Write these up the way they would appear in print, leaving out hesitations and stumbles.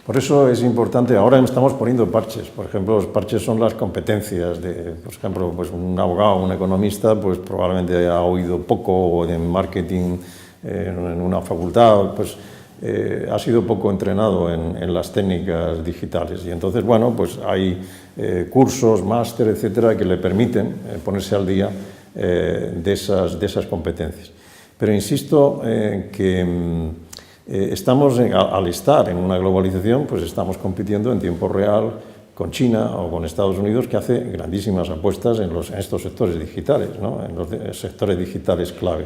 Por eso es importante, ahora estamos poniendo parches. Por ejemplo, los parches son las competencias de, por ejemplo, pues un abogado, un economista, pues probablemente ha oído poco de marketing en una facultad, pues ha sido poco entrenado en las técnicas digitales. Y entonces, bueno, pues hay cursos, máster, etcétera, que le permiten ponerse al día de esas competencias. Pero insisto que estamos, al estar en una globalización, pues estamos compitiendo en tiempo real con China o con Estados Unidos, que hace grandísimas apuestas en estos sectores digitales, ¿no? En los sectores digitales clave.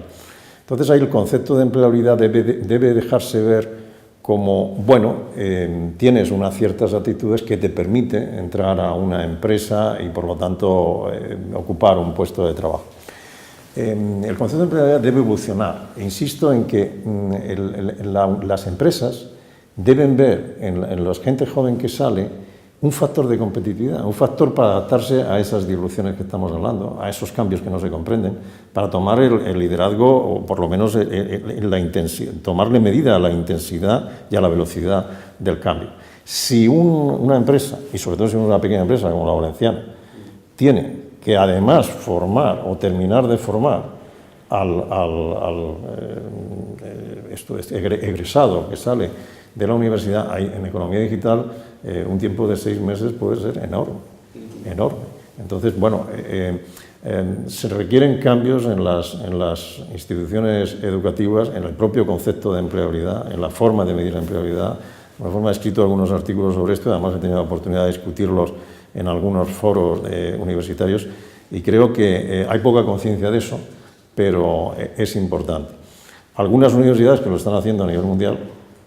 Entonces ahí el concepto de empleabilidad debe dejarse ver como, bueno, tienes unas ciertas actitudes que te permiten entrar a una empresa y por lo tanto ocupar un puesto de trabajo. El concepto de empleabilidad debe evolucionar. Insisto en que las empresas deben ver en la gente joven que sale un factor de competitividad, un factor para adaptarse a esas disrupciones que estamos hablando, a esos cambios que no se comprenden, para tomar el liderazgo o por lo menos tomarle medida a la intensidad y a la velocidad del cambio. Si una empresa, y sobre todo si es una pequeña empresa como la valenciana, tiene que además formar o terminar de formar al egresado que sale de la universidad en economía digital, un tiempo de 6 meses puede ser enorme, enorme. Entonces, bueno, se requieren cambios en las instituciones educativas, en el propio concepto de empleabilidad, en la forma de medir la empleabilidad. De alguna forma he escrito algunos artículos sobre esto, además he tenido la oportunidad de discutirlos en algunos foros universitarios y creo que hay poca conciencia de eso, pero es importante. Algunas universidades que lo están haciendo a nivel mundial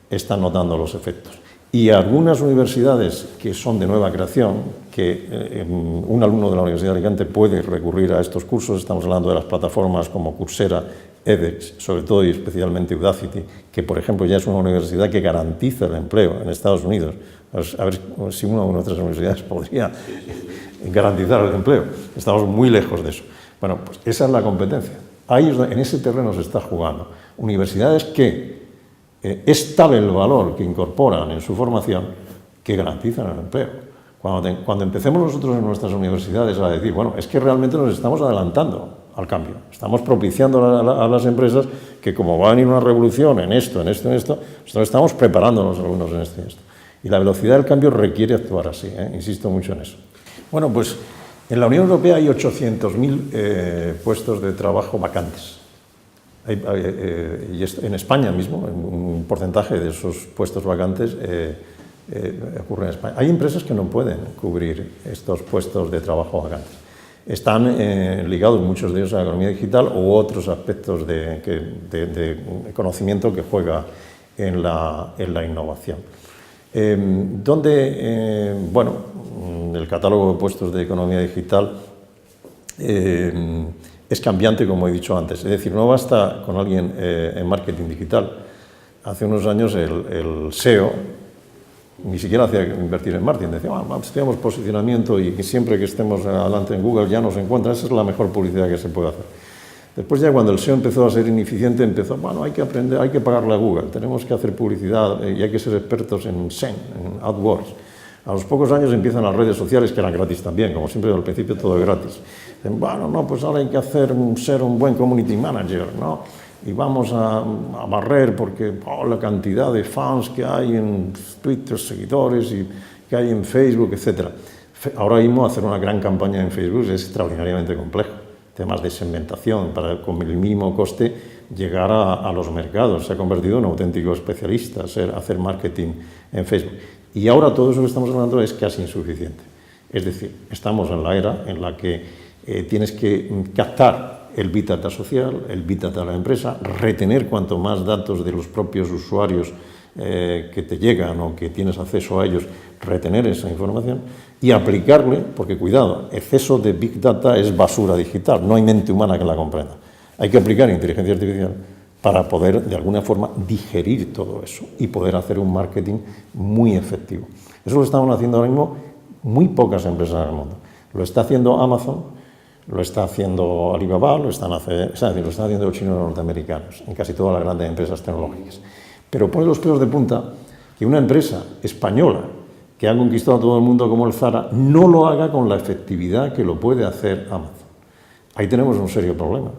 están notando los efectos. Y algunas universidades que son de nueva creación, que un alumno de la Universidad de Alicante puede recurrir a estos cursos, estamos hablando de las plataformas como Coursera, edX, sobre todo y especialmente Udacity, que por ejemplo ya es una universidad que garantiza el empleo en Estados Unidos. A ver si una de nuestras universidades podría garantizar el empleo. Estamos muy lejos de eso. Bueno, pues esa es la competencia. Ahí en ese terreno se está jugando. Universidades que es tal el valor que incorporan en su formación que garantizan el empleo. Cuando empecemos nosotros en nuestras universidades a decir, bueno, es que realmente nos estamos adelantando al cambio, estamos propiciando a las empresas que como va a venir una revolución en esto, nosotros estamos preparándonos algunos en esto y esto. Y la velocidad del cambio requiere actuar así, insisto mucho en eso. Bueno, pues en la Unión Europea hay 800.000 puestos de trabajo vacantes. Y en España mismo, un porcentaje de esos puestos vacantes ocurre en España. Hay empresas que no pueden cubrir estos puestos de trabajo vacantes. Están ligados muchos de ellos a la economía digital u otros aspectos de conocimiento que juega en la innovación. Bueno, el catálogo de puestos de economía digital es cambiante, como he dicho antes. Es decir, no basta con alguien en marketing digital. Hace unos años el SEO ni siquiera hacía invertir en marketing. Decía, estudiamos posicionamiento y siempre que estemos adelante en Google ya nos encuentran. Esa es la mejor publicidad que se puede hacer. Después ya cuando el SEO empezó a ser ineficiente, hay que aprender, hay que pagarle a Google, tenemos que hacer publicidad y hay que ser expertos en SEM, en AdWords. A los pocos años empiezan las redes sociales, que eran gratis también, como siempre al principio todo es gratis. Dicen, pues ahora hay que ser un buen community manager, ¿no? Y vamos a barrer porque la cantidad de fans que hay en Twitter, seguidores y que hay en Facebook, etc. Ahora mismo hacer una gran campaña en Facebook es extraordinariamente complejo. Temas de segmentación, para con el mínimo coste llegar a los mercados. Se ha convertido en un auténtico especialista hacer marketing en Facebook. Y ahora todo eso que estamos hablando es casi insuficiente. Es decir, estamos en la era en la que tienes que captar el Big Data social, el Big Data de la empresa, retener cuanto más datos de los propios usuarios que te llegan o que tienes acceso a ellos, retener esa información y aplicarle, porque cuidado, exceso de Big Data es basura digital, no hay mente humana que la comprenda. Hay que aplicar inteligencia artificial para poder, de alguna forma, digerir todo eso y poder hacer un marketing muy efectivo. Eso lo estamos haciendo ahora mismo muy pocas empresas en el mundo. Lo está haciendo Amazon, lo está haciendo Alibaba, lo están haciendo los chinos norteamericanos, en casi todas las grandes empresas tecnológicas. Pero pone los pelos de punta que una empresa española que ha conquistado a todo el mundo como el Zara no lo haga con la efectividad que lo puede hacer Amazon. Ahí tenemos un serio problema.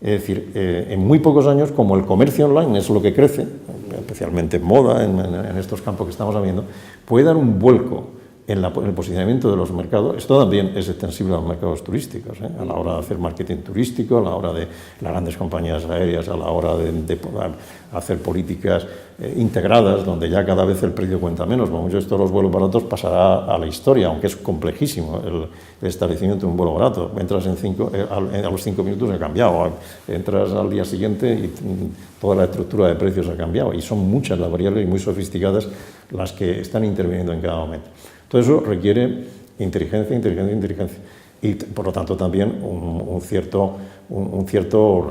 Es decir, en muy pocos años, como el comercio online es lo que crece, especialmente en moda, en estos campos que estamos viendo, puede dar un vuelco en el posicionamiento de los mercados. Esto también es extensible a los mercados turísticos, a la hora de hacer marketing turístico, a la hora de las grandes compañías aéreas, a la hora de hacer políticas integradas, donde ya cada vez el precio cuenta menos. Por mucho esto de los vuelos baratos pasará a la historia, aunque es complejísimo el establecimiento de un vuelo barato. Entras a los 5 minutos ha cambiado, entras al día siguiente y toda la estructura de precios ha cambiado, y son muchas las variables y muy sofisticadas las que están interviniendo en cada momento. Todo eso requiere inteligencia, y por lo tanto también un cierto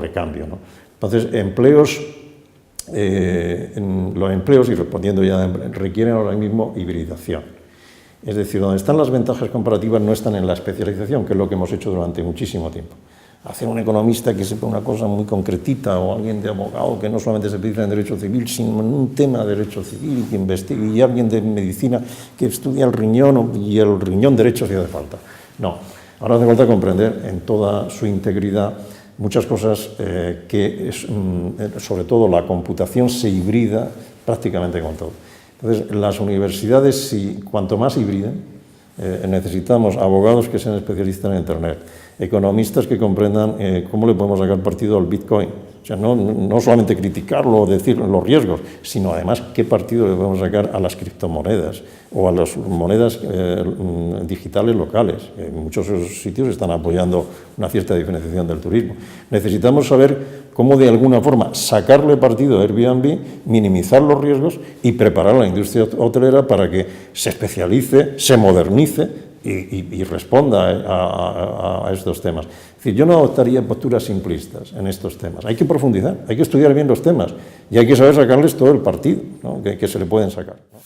recambio, ¿no? Entonces, los empleos, y respondiendo ya, requieren ahora mismo hibridación. Es decir, donde están las ventajas comparativas no están en la especialización, que es lo que hemos hecho durante muchísimo tiempo. Hacer un economista que sepa una cosa muy concretita, o alguien de abogado que no solamente se especializa en derecho civil, sino en un tema de derecho civil, que investigue, y alguien de medicina que estudia el riñón y el riñón derecho si hace falta. No, ahora hace falta comprender en toda su integridad muchas cosas sobre todo la computación se hibrida prácticamente con todo. Entonces, las universidades, cuanto más hibriden, necesitamos abogados que sean especialistas en Internet, economistas que comprendan cómo le podemos sacar partido al Bitcoin. O sea, no solamente criticarlo o decir los riesgos, sino además qué partido le podemos sacar a las criptomonedas o a las monedas digitales locales. En muchos sitios están apoyando una cierta diferenciación del turismo. Necesitamos saber cómo de alguna forma sacarle partido a Airbnb, minimizar los riesgos y preparar a la industria hotelera para que se especialice, se modernice y responda a estos temas. Es decir, yo no adoptaría posturas simplistas en estos temas. Hay que profundizar, hay que estudiar bien los temas y hay que saber sacarles todo el partido, ¿no?, que se le pueden sacar, ¿no?